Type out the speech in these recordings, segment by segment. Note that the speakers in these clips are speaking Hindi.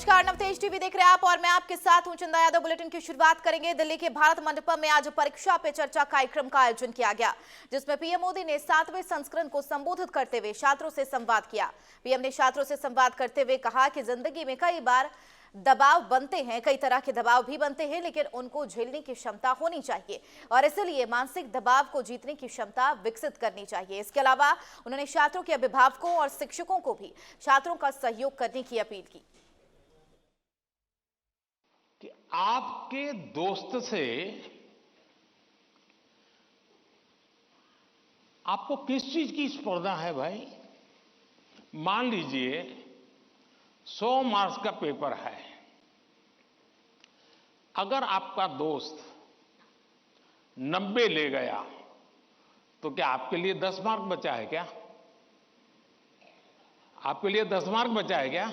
नमस्कार, नवतेज टीवी देख रहे हैं आप और मैं आपके साथ हूं चंदा यादव। बुलेटिन की शुरुआत करेंगे। दिल्ली के भारत मंडपम में आज परीक्षा पे चर्चा कार्यक्रम का आयोजन किया गया, जिसमें पीएम मोदी ने 7वें संस्करण को संबोधित करते हुए छात्रों से संवाद किया। पीएम ने छात्रों से संवाद करते हुए कहा कि जिंदगी में कई बार दबाव बनते हैं, कई तरह के दबाव भी बनते हैं, लेकिन उनको झेलने की क्षमता होनी चाहिए और इसलिए मानसिक दबाव को जीतने की क्षमता विकसित करनी चाहिए। इसके अलावा उन्होंने छात्रों के अभिभावकों और शिक्षकों को भी छात्रों का सहयोग करने की अपील की। कि आपके दोस्त से आपको किस चीज की स्पर्धा है भाई? मान लीजिए 100 मार्क्स का पेपर है। अगर आपका दोस्त 90 ले गया तो क्या आपके लिए 10 मार्क बचा है क्या? आपके लिए 10 मार्क बचा है क्या?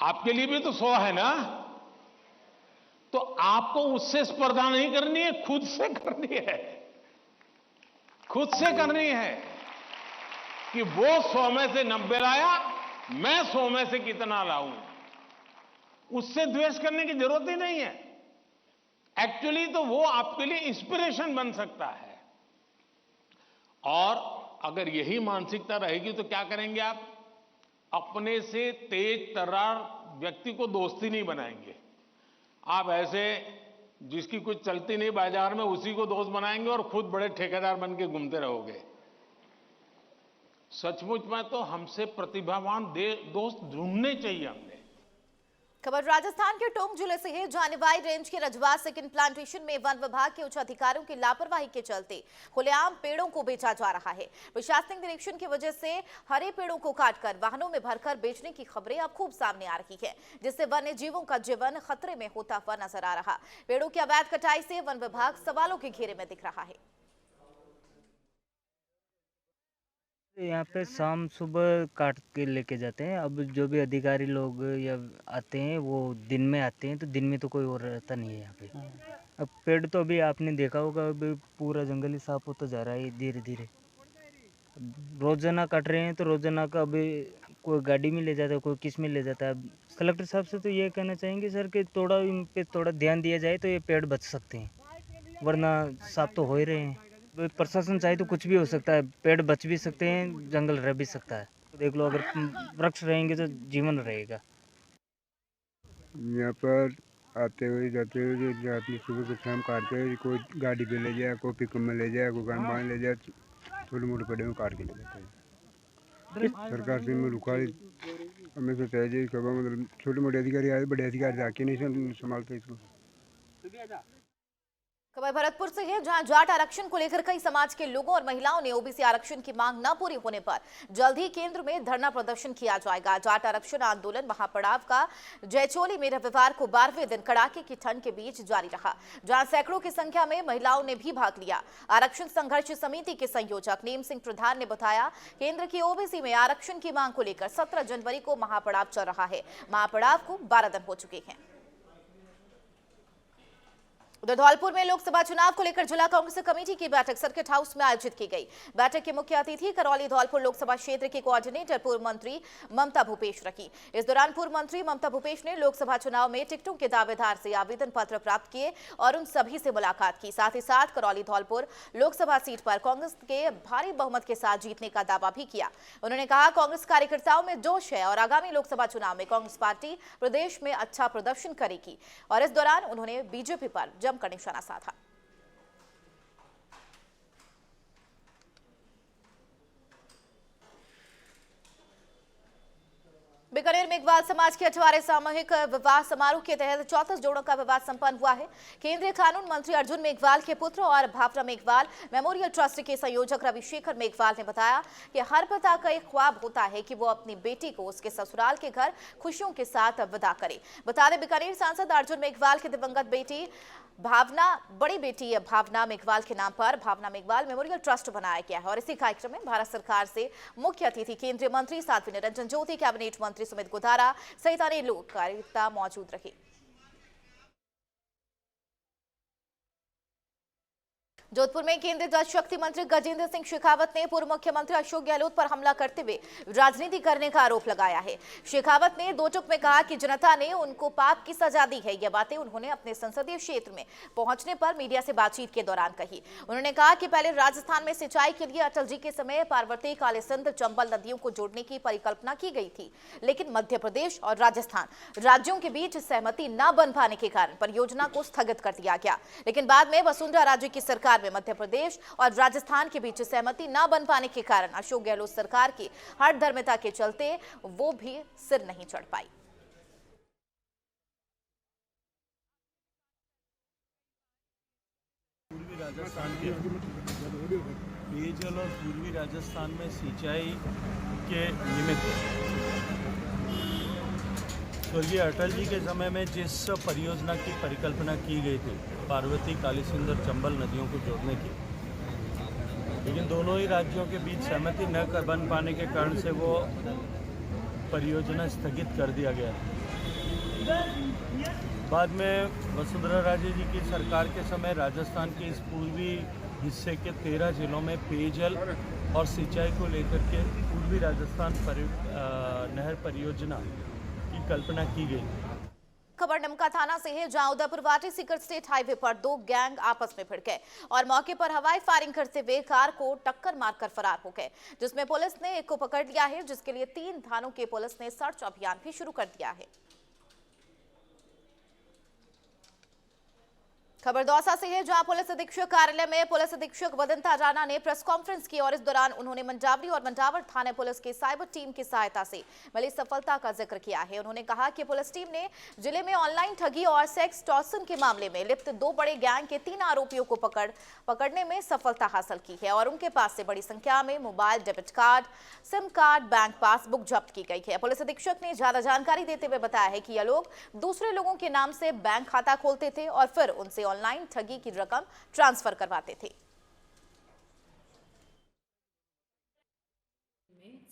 आपके लिए भी तो 100 है ना? तो आपको उससे स्पर्धा नहीं करनी है, खुद से करनी है। खुद से करनी है कि वो 100 में से 90 लाया, मैं 100 में से कितना लाऊं। उससे द्वेष करने की जरूरत ही नहीं है। एक्चुअली तो वो आपके लिए इंस्पिरेशन बन सकता है। और अगर यही मानसिकता रहेगी तो क्या करेंगे आप? अपने से तेज तर्रार व्यक्ति को दोस्ती नहीं बनाएंगे। आप ऐसे जिसकी कुछ चलती नहीं बाजार में, उसी को दोस्त बनाएंगे और खुद बड़े ठेकेदार बन के घूमते रहोगे। सचमुच में तो हमसे प्रतिभावान दोस्त ढूंढने चाहिए हमने। खबर राजस्थान के टोंक जिले से है, जहां निवाई रेंज के रजवा सेकंड प्लांटेशन में वन विभाग के उच्च अधिकारियों की लापरवाही के चलते खुलेआम पेड़ों को बेचा जा रहा है। प्रशासनिक निरीक्षण की वजह से हरे पेड़ों को काटकर वाहनों में भरकर बेचने की खबरें अब खूब सामने आ रही है, जिससे वन्य जीवों का जीवन खतरे में होता हुआ नजर आ रहा। पेड़ों की अवैध कटाई से वन विभाग सवालों के घेरे में दिख रहा है। यहाँ पे शाम सुबह काट के लेके जाते हैं। अब जो भी अधिकारी लोग या आते हैं वो दिन में आते हैं, तो दिन में तो कोई और रहता नहीं है यहाँ पे। अब पेड़ तो अभी आपने देखा होगा, अभी पूरा जंगल ही साफ होता जा रहा है धीरे धीरे। रोजाना काट रहे हैं तो रोजाना का अभी कोई गाड़ी में ले जाता है, कोई किस में ले जाता है। कलेक्टर साहब से तो ये कहना चाहेंगे सर कि थोड़ा इन पे थोड़ा ध्यान दिया जाए तो ये पेड़ बच सकते हैं, वरना साफ तो हो ही रहे हैं। प्रशासन चाहे तो कुछ भी हो सकता है, पेड़ बच भी सकते हैं, जंगल रह भी सकता है। देख लो, अगर वृक्ष रहेंगे तो जीवन रहेगा। यहाँ पर आते हुए जाते हुए जो आदमी सुबह से शाम काटते हैं, कोई गाड़ी पे ले जाए, कोई पिकअप में ले जाए, कोई गाड़ी ले जाए, छोटे मोटे पेड़े में काट के ले जाते हैं। सरकार से मैं रुका हमेशा चाहिए मतलब छोटे मोटे अधिकारी आए, बड़े अधिकारी आके नहीं संभालते इसको। खबर भरतपुर से है, जहां जाट आरक्षण को लेकर कई समाज के लोगों और महिलाओं ने ओबीसी आरक्षण की मांग न पूरी होने पर जल्द ही केंद्र में धरना प्रदर्शन किया जाएगा। जाट आरक्षण आंदोलन महापड़ाव का जयचोली में रविवार को 12वें दिन कड़ाके की ठंड के बीच जारी रहा, जहां सैकड़ों की संख्या में महिलाओं ने भी भाग लिया। आरक्षण संघर्ष समिति के संयोजक नेम सिंह प्रधान ने बताया, केंद्र की ओबीसी में आरक्षण की मांग को लेकर 17 जनवरी को महापड़ाव चल रहा है। महापड़ाव को 12 दिन हो चुके हैं। उधर धौलपुर में लोकसभा चुनाव को लेकर जिला कांग्रेस कमेटी की बैठक सर्किट हाउस में आयोजित की गई। बैठक के मुख्य अतिथि करौली धौलपुर लोकसभा क्षेत्र के कोऑर्डिनेटर पूर्व मंत्री ममता भूपेश रखी। इस दौरान पूर्व मंत्री ममता भूपेश ने लोकसभा चुनाव में टिकटों के दावेदार से आवेदन पत्र प्राप्त किए और उन सभी से मुलाकात की। साथ ही साथ करौली धौलपुर लोकसभा सीट पर कांग्रेस के भारी बहुमत के साथ जीतने का दावा भी किया। उन्होंने कहा, कांग्रेस कार्यकर्ताओं में जोश है और आगामी लोकसभा चुनाव में कांग्रेस पार्टी प्रदेश में अच्छा प्रदर्शन करेगी। और इस दौरान उन्होंने बीजेपी पर जमकर निशाना साधा। बीकानेर मेघवाल समाज के 18वें सामूहिक विवाह समारोह के तहत 34 जोड़ों का विवाह संपन्न हुआ है। केंद्रीय कानून मंत्री अर्जुन मेघवाल के पुत्र और भावना मेघवाल मेमोरियल ट्रस्ट के संयोजक रविशेखर मेघवाल ने बताया कि हर पिता का एक ख्वाब होता है कि वो अपनी बेटी को उसके ससुराल के घर खुशियों के साथ विदा करे। बता दें, बीकानेर सांसद अर्जुन मेघवाल की दिवंगत बेटी भावना, बड़ी बेटी भावना मेघवाल के नाम पर भावना मेघवाल मेमोरियल ट्रस्ट बनाया गया है। और इसी कार्यक्रम में भारत सरकार से मुख्य अतिथि केंद्रीय मंत्री साध्वी निरंजन ज्योति, कैबिनेट मंत्री सुमित गोधारा सहित अनेक लोग कार्यकर्ता मौजूद रहे। जोधपुर में केंद्रीय जल शक्ति मंत्री गजेंद्र सिंह शेखावत ने पूर्व मुख्यमंत्री अशोक गहलोत पर हमला करते हुए राजनीति करने का आरोप लगाया है। शेखावत ने दो टूक में कहा कि जनता ने उनको पाप की सजा दी है। यह बातें उन्होंने अपने संसदीय क्षेत्र में पहुंचने पर मीडिया से बातचीत के दौरान कही। उन्होंने कहा कि पहले राजस्थान में सिंचाई के लिए अटल जी के समय पार्वती, कालीसिंध, चंबल नदियों को जोड़ने की परिकल्पना की गई थी, लेकिन मध्य प्रदेश और राजस्थान राज्यों के बीच सहमति न बन पाने के कारण परियोजना को स्थगित कर दिया गया। लेकिन बाद में वसुंधरा राजे की सरकार में मध्य प्रदेश और राजस्थान के बीच सहमति न बन पाने के कारण अशोक गहलोत सरकार की हठधर्मिता के चलते वो भी सिर नहीं चढ़ पाई। पूर्वी राजस्थान के पेयजल और पूर्वी राजस्थान में सिंचाई के निमित्त स्वर्गीय अटल जी के समय में जिस परियोजना की परिकल्पना की गई थी, पार्वती, कालीसिंध और चंबल नदियों को जोड़ने की, लेकिन दोनों ही राज्यों के बीच सहमति न बन पाने के कारण से वो परियोजना स्थगित कर दिया गया। बाद में वसुंधरा राजे जी की सरकार के समय राजस्थान के इस पूर्वी हिस्से के 13 जिलों में पेयजल और सिंचाई को लेकर के पूर्वी राजस्थान नहर परियोजना की कल्पना की गई। खबर डमका थाना से है, जहां उदयपुर वाटी सीकर स्टेट हाईवे पर दो गैंग आपस में भिड़ गए और मौके पर हवाई फायरिंग करते हुए कार को टक्कर मारकर फरार हो गए, जिसमें पुलिस ने एक को पकड़ लिया है, जिसके लिए 3 थानों के पुलिस ने सर्च अभियान भी शुरू कर दिया है। खबर दौसा से है, जहां पुलिस अधीक्षक कार्यालय में पुलिस अधीक्षक वदंता राणा ने प्रेस कॉन्फ्रेंस की और इस दौरान उन्होंने मंडावरी और मंडावर थाने पुलिस की साइबर टीम की सहायता से मिली सफलता का जिक्र किया है। उन्होंने कहा कि पुलिस टीम ने जिले में ऑनलाइन ठगी और सेक्स टॉर्सन के मामले में लिप्त 2 बड़े गैंग के 3 आरोपियों को पकड़ने में सफलता हासिल की है और उनके पास से बड़ी संख्या में mobile, debit card, SIM card, bank passbook जब्त की गई है। पुलिस अधीक्षक ने ज्यादा जानकारी देते हुए बताया है कि यह लोग दूसरे लोगों के नाम से बैंक खाता खोलते थे और फिर उनसे ऑनलाइन ठगी की रकम ट्रांसफर करवाते थे।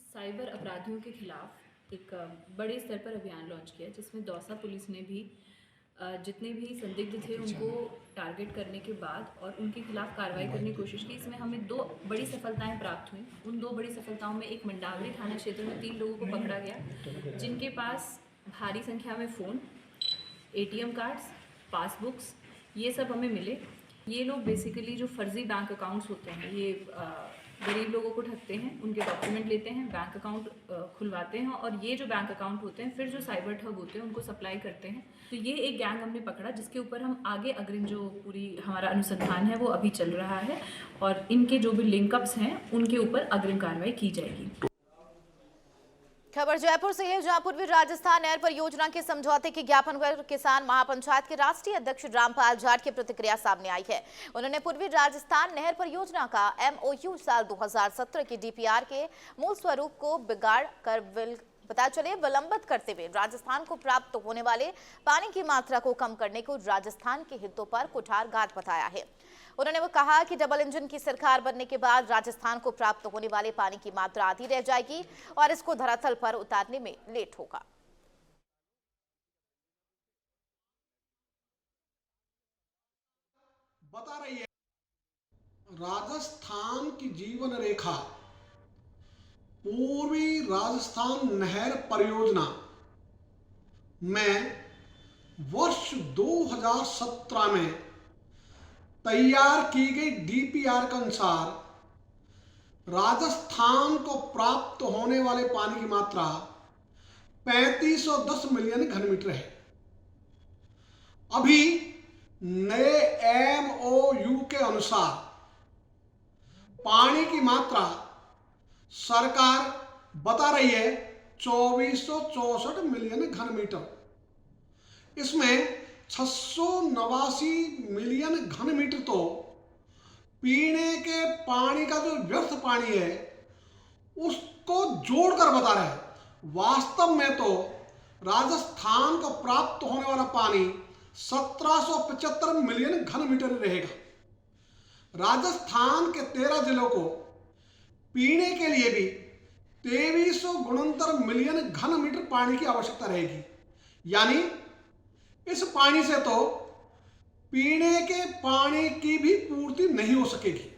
साइबर अपराधियों के खिलाफ एक बड़े स्तर पर अभियान लॉन्च किया, जिसमें दौसा पुलिस ने भी जितने भी संदिग्ध थे उनको टारगेट करने के बाद और उनके खिलाफ कार्रवाई करने की कोशिश की। इसमें हमें 2 बड़ी सफलताएं प्राप्त हुई। उन 2 बड़ी सफलताओं में एक मंडावरी थाना क्षेत्र में 3 लोगों को पकड़ा गया, जिनके पास भारी संख्या में फ़ोन, ATM कार्ड्स, पासबुक्स ये सब हमें मिले। ये लोग बेसिकली जो फर्जी बैंक अकाउंट्स होते हैं, ये गरीब लोगों को ठगते हैं, उनके डॉक्यूमेंट लेते हैं, बैंक अकाउंट खुलवाते हैं और ये जो बैंक अकाउंट होते हैं फिर जो साइबर ठग होते हैं उनको सप्लाई करते हैं। तो ये एक गैंग हमने पकड़ा, जिसके ऊपर हम आगे अग्रिम जो पूरी हमारा अनुसंधान है वो अभी चल रहा है और इनके जो भी लिंकअप्स हैं उनके ऊपर अग्रिम कार्रवाई की जाएगी। खबर जयपुर से है, जहां पूर्वी राजस्थान नहर परियोजना के समझौते के ज्ञापन पर किसान महापंचायत के राष्ट्रीय अध्यक्ष रामपाल जाट की प्रतिक्रिया सामने आई है। उन्होंने पूर्वी राजस्थान नहर परियोजना का MOU साल 2017 की DPR के मूल स्वरूप को बिगाड़ कर पता चले विलंबित करते हुए राजस्थान को प्राप्त होने वाले पानी की मात्रा को कम करने को राजस्थान के हितों पर कुठारघात बताया है। उन्होंने वो कहा कि डबल इंजन की सरकार बनने के बाद राजस्थान को प्राप्त होने वाले पानी की मात्रा आधी रह जाएगी और इसको धरातल पर उतारने में लेट होगा। बता रही है राजस्थान की जीवन रेखा पूर्वी राजस्थान नहर परियोजना में वर्ष 2017 में तैयार की गई DPR के अनुसार राजस्थान को प्राप्त होने वाले पानी की मात्रा 3510 मिलियन घन मीटर है। अभी नए MOU के अनुसार पानी की मात्रा सरकार बता रही है 2464 मिलियन घन मीटर। इसमें 689 मिलियन घन मीटर तो पीने के पानी का जो व्यर्थ पानी है उसको जोड़कर बता रहे हैं। वास्तव में तो राजस्थान को प्राप्त होने वाला पानी 1775 मिलियन घन मीटर रहेगा। राजस्थान के 13 जिलों को पीने के लिए भी 2369 मिलियन घन मीटर पानी की आवश्यकता रहेगी। यानी इस पानी से तो पीने के पानी की भी पूर्ति नहीं हो सकेगी।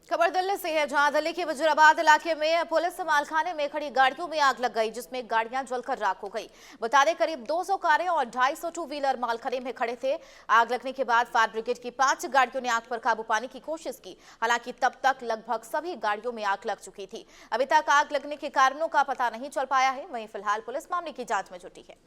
खबर दिल्ली से है, जहां दिल्ली के वजीराबाद इलाके में पुलिस मालखाने में खड़ी गाड़ियों में आग लग गई, जिसमें गाड़ियां जलकर राख हो गई। बता दें करीब 200 कारें और 250 टू व्हीलर मालखाने में खड़े थे। आग लगने के बाद फायर ब्रिगेड की 5 गाड़ियों ने आग पर काबू पाने की कोशिश की। हालांकि तब तक लगभग सभी गाड़ियों में आग लग चुकी थी। अभी तक आग लगने के कारणों का पता नहीं चल पाया है। वहीं फिलहाल पुलिस मामले की जांच में जुटी है।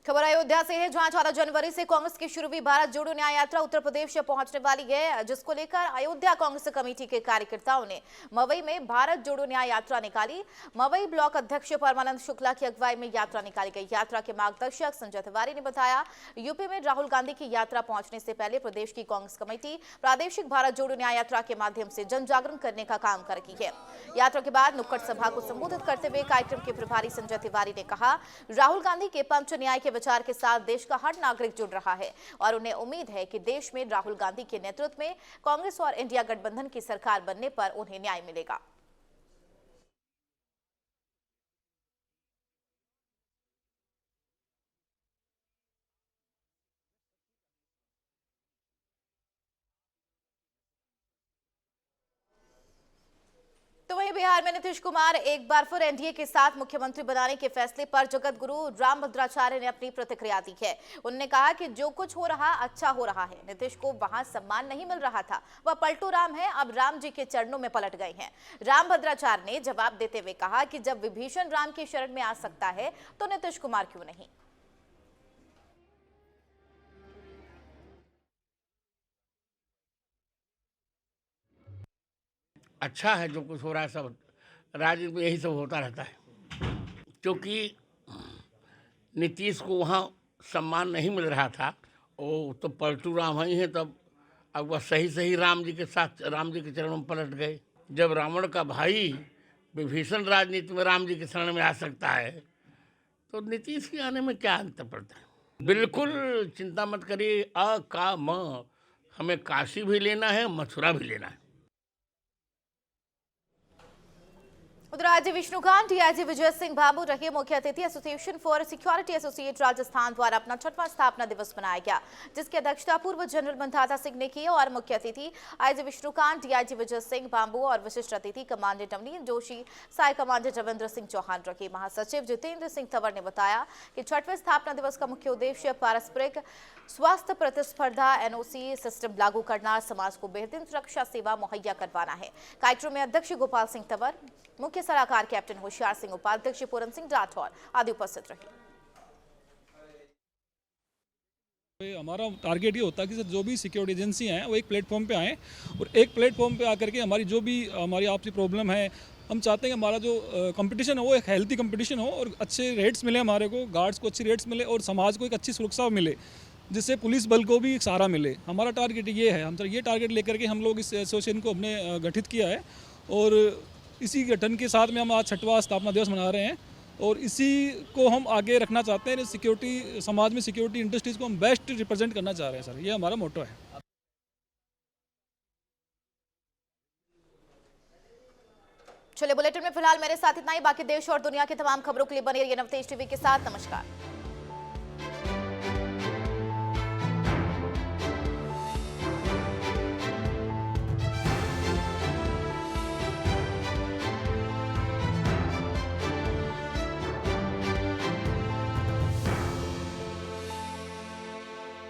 खबर अयोध्या से है, जहां 14 जनवरी से कांग्रेस की शुरू हुई भारत जोड़ो न्याय यात्रा उत्तर प्रदेश पहुंचने वाली है, जिसको लेकर अयोध्या कांग्रेस कमेटी के कार्यकर्ताओं ने मवई में भारत जोड़ो न्याय यात्रा निकाली। मवई ब्लॉक अध्यक्ष परमानंद शुक्ला की अगुवाई में यात्रा निकाली गई। यात्रा के मार्गदर्शक संजय तिवारी ने बताया, यूपी में राहुल गांधी की यात्रा पहुंचने से पहले प्रदेश की कांग्रेस कमेटी प्रादेशिक भारत जोड़ो न्याय यात्रा के माध्यम से जन जागरण करने का काम कर रही है। यात्रा के बाद नुक्कड़ सभा को संबोधित करते हुए कार्यक्रम के प्रभारी संजय तिवारी ने कहा, राहुल गांधी के पंच न्याय के विचार के साथ देश का हर नागरिक जुड़ रहा है और उन्हें उम्मीद है कि देश में राहुल गांधी के नेतृत्व में कांग्रेस और इंडिया गठबंधन की सरकार बनने पर उन्हें न्याय मिलेगा। तो वहीं बिहार में नीतीश कुमार एक बार फिर एनडीए के साथ मुख्यमंत्री बनाने के फैसले पर जगत गुरु रामभद्राचार्य ने अपनी प्रतिक्रिया दी है। उन्होंने कहा कि जो कुछ हो रहा अच्छा हो रहा है। नीतीश को वहां सम्मान नहीं मिल रहा था, वह पलटू राम है, अब राम जी के चरणों में पलट गए हैं। रामभद्राचार्य ने जवाब देते हुए कहा कि जब विभीषण राम की शरण में आ सकता है तो नीतीश कुमार क्यों नहीं। अच्छा है जो कुछ हो रहा है, सब राजनीति में यही सब होता रहता है। क्योंकि नीतीश को वहाँ सम्मान नहीं मिल रहा था, वो तो पलटू राम ही हैं, तब अब वह सही सही राम जी के साथ राम जी के चरणों में पलट गए। जब रावण का भाई विभीषण राजनीति में राम जी के शरण में आ सकता है तो नीतीश के आने में क्या अंतर पड़ता है। बिल्कुल चिंता मत करिए, हमें काशी भी लेना है, मथुरा भी लेना है। उधर आज विष्णुकांत डीआईजी विजय सिंह बाबू रहे मुख्य अतिथि। Association for security associate Rajasthan द्वारा अपना 6वां स्थापना दिवस मनाया गया, जिसकी अध्यक्षता पूर्व जनरल मंधाता सिंह ने की और मुख्य अतिथि आईजी विष्णुकांत, डीआईजी विजय सिंह बाबू और विशिष्ट अतिथि कमांडेंट नवनीत जोशी, सहाय कमांडेंट रविंद्र सिंह चौहान रहे। महासचिव जितेंद्र सिंह तंवर ने बताया कि 6वें स्थापना दिवस का मुख्य उद्देश्य पारस्परिक स्वास्थ्य प्रतिस्पर्धा एनओसी सिस्टम लागू करना, समाज को बेहतरीन सुरक्षा सेवा मुहैया करवाना है। कार्यक्रम में अध्यक्ष गोपाल सिंह तंवर, मुख्य सलाहकार कैप्टन होशियार सिंह, उपाध्यक्ष पूरन सिंह राठौर आदि उपस्थित रहे। हमारा टारगेट ये होता है कि जो भी सिक्योरिटी एजेंसी हैं वो एक प्लेटफॉर्म पे आएँ और एक प्लेटफॉर्म पे आकर के हमारी जो भी हमारी आपसी प्रॉब्लम है, हम चाहते हैं कि हमारा जो कंपटीशन है वो एक हेल्थी कंपटीशन हो और अच्छे रेट्स मिले, हमारे को गार्ड्स को अच्छी रेट्स मिले और समाज को एक अच्छी सुरक्षा मिले, जिससे पुलिस बल को भी एक सहारा मिले। हमारा टारगेट ये है। हम ये टारगेट लेकर के हम लोग इस एसोसिएशन को हमने गठित किया है और इसी गठन के साथ में हम आज 6वां स्थापना दिवस मना रहे हैं और इसी को हम आगे रखना चाहते हैं। सिक्योरिटी समाज में सिक्योरिटी इंडस्ट्रीज़ को हम बेस्ट रिप्रेजेंट करना चाह रहे हैं सर, ये हमारा मोटो है। चलिए बुलेटिन में फिलहाल मेरे साथ इतना ही। बाकी देश और दुनिया की तमाम खबरों के लिए बने रहिए नवतेज टीवी के साथ। नमस्कार।